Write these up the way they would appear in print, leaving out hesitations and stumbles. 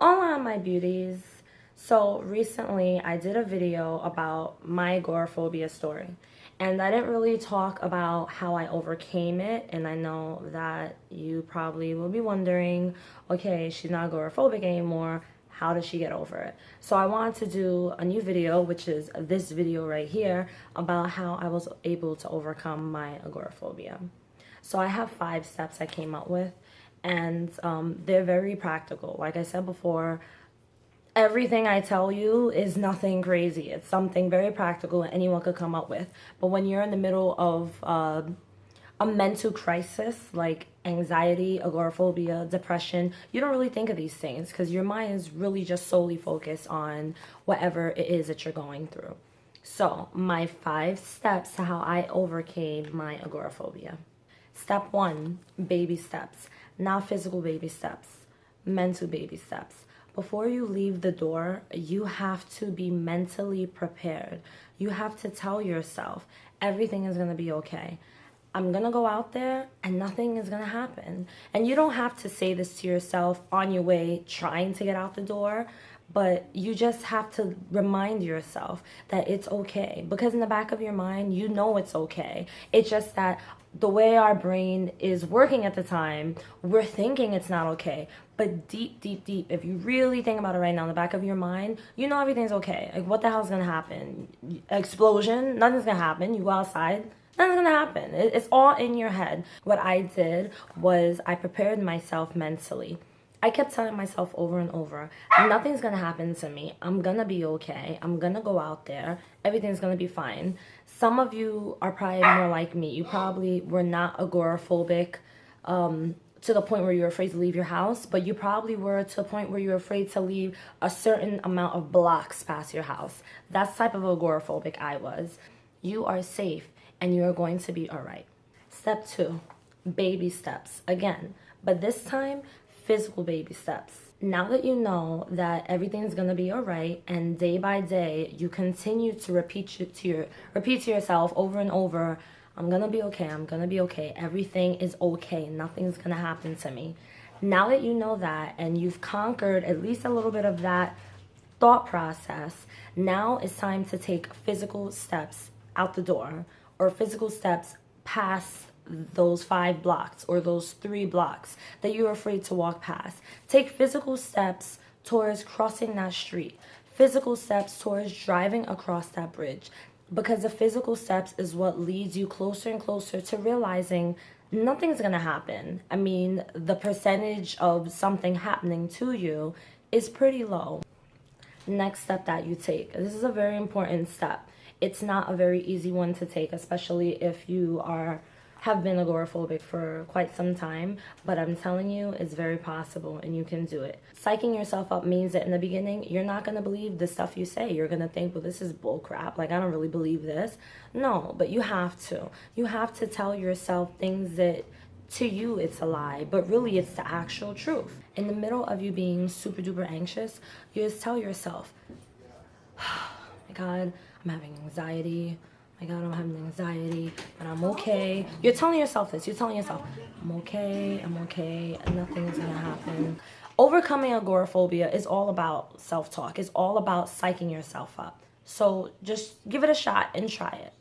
Hola, my beauties. So recently I did a video about my agoraphobia story, and I didn't really talk about how I overcame it. And I know that you probably will be wondering, okay, she's not agoraphobic anymore, how does she get over it? So I wanted to do a new video, which is this video right here, about how I was able to overcome my agoraphobia. So I have 5 steps I came up with, and they're very practical. Like I said before, everything I tell you is nothing crazy. It's something very practical and anyone could come up with. But when you're in the middle of a mental crisis like anxiety, agoraphobia, depression, you don't really think of these things because your mind is really just solely focused on whatever it is that you're going through. So my 5 steps to how I overcame my agoraphobia. Step 1, baby steps. Not physical baby steps, mental baby steps. Before you leave the door, you have to be mentally prepared. You have to tell yourself, everything is going to be okay. I'm going to go out there and nothing is going to happen. And you don't have to say this to yourself on your way trying to get out the door, but you just have to remind yourself that it's okay. Because in the back of your mind, you know it's okay. It's just that the way our brain is working at the time, we're thinking it's not okay. But deep, deep, deep, if you really think about it right now in the back of your mind, you know everything's okay. Like, what the hell's gonna happen? Explosion? Nothing's gonna happen. You go outside, nothing's gonna happen. It's all in your head. What I did was I prepared myself mentally. I kept telling myself over and over, nothing's gonna happen to me. I'm gonna be okay. I'm gonna go out there. Everything's gonna be fine. Some of you are probably more like me. You probably were not agoraphobic to the point where you're afraid to leave your house, but you probably were to the point where you're afraid to leave a certain amount of blocks past your house. That's the type of agoraphobic I was. You are safe and you are going to be all right. Step 2, baby steps. Again, but this time, physical baby steps. Now that you know that everything's gonna be all right, and day by day you continue to repeat to yourself over and over, I'm gonna be okay, I'm gonna be okay, everything is okay, nothing's gonna happen to me. Now that you know that and you've conquered at least a little bit of that thought process, now it's time to take physical steps out the door, or physical steps past those 5 blocks or those 3 blocks that you're afraid to walk past. Take physical steps towards crossing that street, physical steps towards driving across that bridge, because the physical steps is what leads you closer and closer to realizing nothing's gonna happen. I mean, the percentage of something happening to you is pretty low. Next step that you take, this is a very important step. It's not a very easy one to take, especially if you have been agoraphobic for quite some time, but I'm telling you, it's very possible and you can do it. Psyching yourself up means that in the beginning, you're not gonna believe the stuff you say. You're gonna think, well, this is bull crap. Like, I don't really believe this. No, but you have to. You have to tell yourself things that to you it's a lie, but really it's the actual truth. In the middle of you being super duper anxious, you just tell yourself, oh my God, I'm having anxiety. My God, I'm having anxiety, but I'm okay. You're telling yourself this. You're telling yourself, I'm okay, and nothing is gonna happen. Overcoming agoraphobia is all about self-talk. It's all about psyching yourself up. So just give it a shot and try it.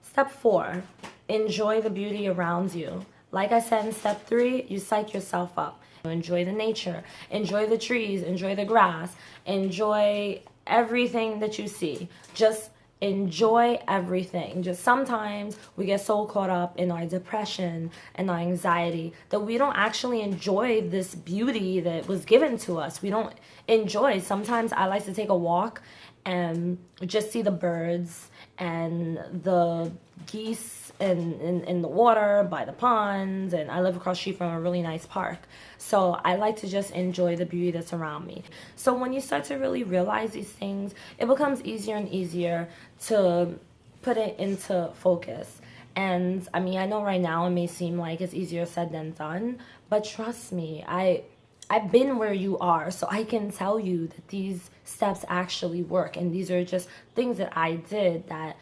Step 4, enjoy the beauty around you. Like I said in step 3, you psych yourself up. Enjoy the nature, enjoy the trees, enjoy the grass, enjoy everything that you see. Just enjoy everything. Just sometimes we get so caught up in our depression and our anxiety that we don't actually enjoy this beauty that was given to us. We don't enjoy. Sometimes I like to take a walk and just see the birds and the geese in the water by the ponds, and I live across the street from a really nice park. So I like to just enjoy the beauty that's around me. So when you start to really realize these things, it becomes easier and easier to put it into focus. And I mean, I know right now it may seem like it's easier said than done, but trust me, I've been where you are, so I can tell you that these steps actually work, and these are just things that I did that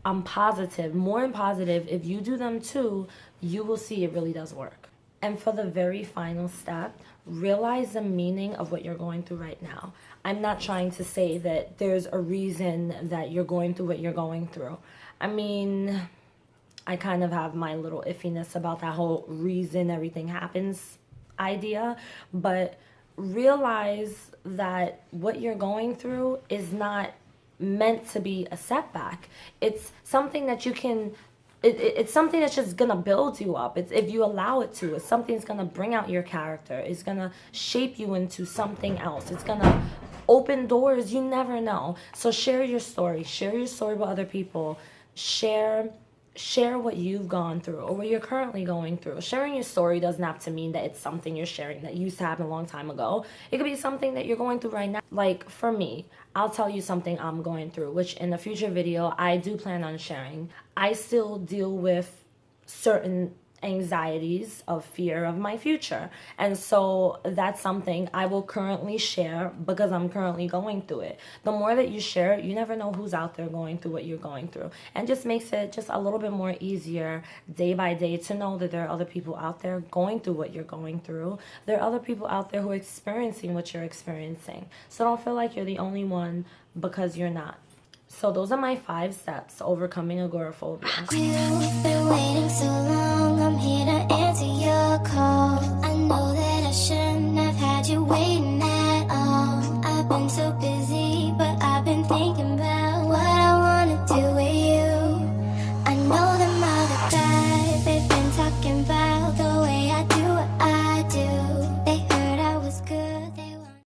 I'm positive, more than positive, if you do them too, you will see it really does work. And for the very final step, realize the meaning of what you're going through right now. I'm not trying to say that there's a reason that you're going through what you're going through. I mean, I kind of have my little iffiness about that whole reason everything happens idea, but realize that what you're going through is not meant to be a setback. It's something that you can, it's something that's just gonna build you up. It's, if you allow it to, it's something that's gonna bring out your character. It's gonna shape you into something else. It's gonna open doors you never know. So share your story. Share your story with other people. Share what you've gone through or what you're currently going through. Sharing your story doesn't have to mean that it's something you're sharing that used to happen a long time ago. It could be something that you're going through right now. Like for me, I'll tell you something I'm going through, which in a future video I do plan on sharing. I still deal with certain anxieties of fear of my future, and so that's something I will currently share because I'm currently going through it. The more that you share it, you never know who's out there going through what you're going through, and just makes it just a little bit more easier day by day to know that there are other people out there going through what you're going through. There are other people out there who are experiencing what you're experiencing, so don't feel like you're the only one, because you're not. So those are my 5 steps to overcoming agoraphobia. You've been waiting so long, I'm here to answer your call. I know that I shouldn't have had you waiting at all. I've been so busy, but I've been thinking